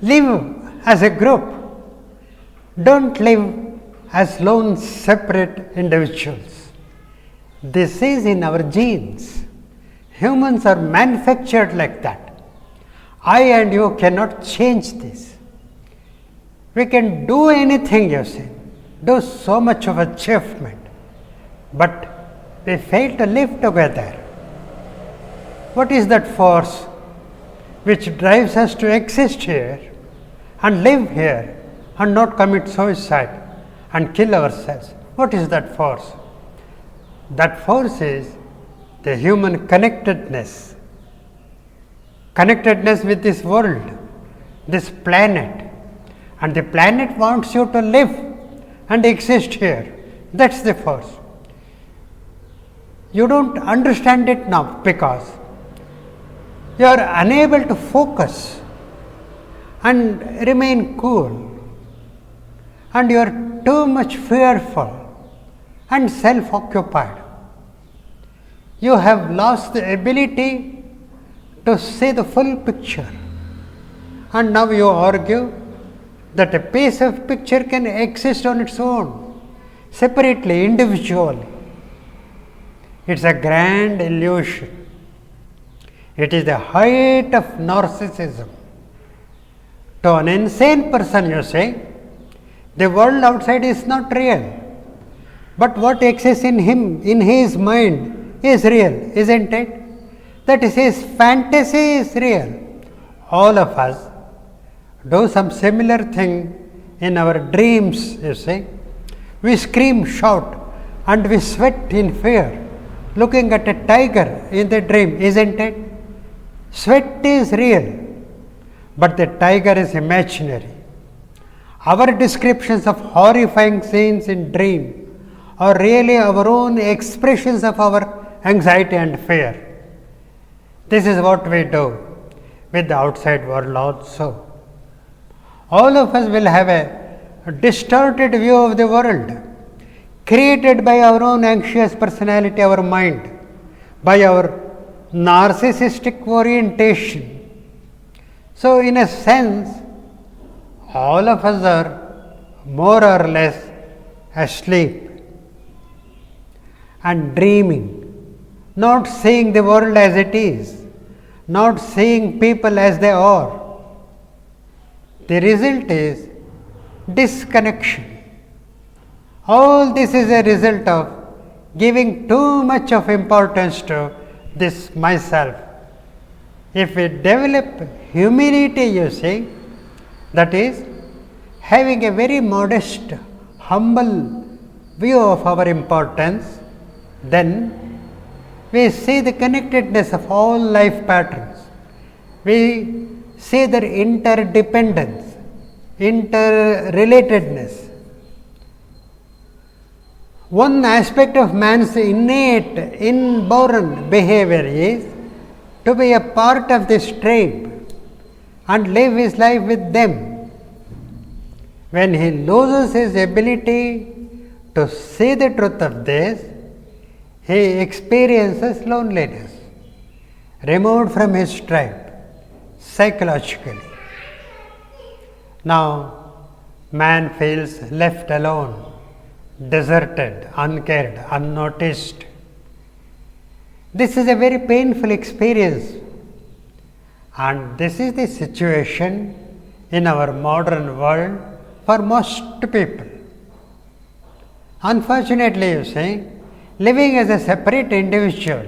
live as a group. Don't live as lone separate individuals. This is in our genes. Humans are manufactured like that. I and you cannot change this. We can do anything, you see, do so much of achievement, but we fail to live together. What is that force which drives us to exist here and live here and not commit suicide and kill ourselves? What is that force? That force is the human connectedness with this world, this planet. And the planet wants you to live and exist here. That's the force. You don't understand it now because you are unable to focus and remain cool, and you are too much fearful and self-occupied. You have lost the ability to see the full picture, and now you argue that a piece of picture can exist on its own, separately, individually. It's a grand illusion. It is the height of narcissism. To an insane person, you say, the world outside is not real, but what exists in him, in his mind, is real, isn't it? That is, his fantasy is real. All of us do some similar thing in our dreams, you see. We scream, shout, and we sweat in fear, looking at a tiger in the dream, isn't it? Sweat is real, but the tiger is imaginary. Our descriptions of horrifying scenes in dream are really our own expressions of our anxiety and fear. This is what we do with the outside world also. All of us will have a distorted view of the world, created by our own anxious personality, our mind, by our narcissistic orientation. So, in a sense, all of us are more or less asleep and dreaming, not seeing the world as it is, not seeing people as they are. The result is disconnection. All this is a result of giving too much of importance to this myself. If we develop humility, you see, that is, having a very modest, humble view of our importance, then we see the connectedness of all life patterns. We see their interdependence, interrelatedness. One aspect of man's innate, inborn behavior is to be a part of this tribe and live his life with them. When he loses his ability to see the truth of this, he experiences loneliness, removed from his tribe psychologically. Now, man feels left alone, deserted, uncared, unnoticed. This is a very painful experience, and this is the situation in our modern world for most people. Unfortunately, you see, living as a separate individual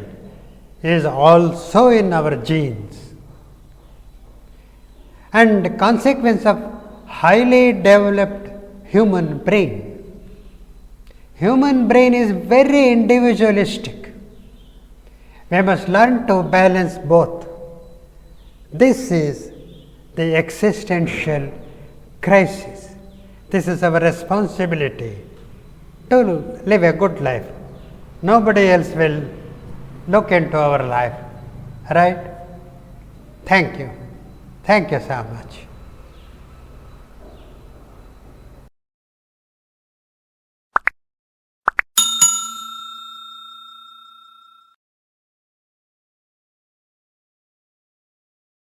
is also in our genes, and consequence of highly developed human brain. Human brain is very individualistic. We must learn to balance both. This is the existential crisis. This is our responsibility to live a good life. Nobody else will look into our life, right? Thank you. Thank you so much.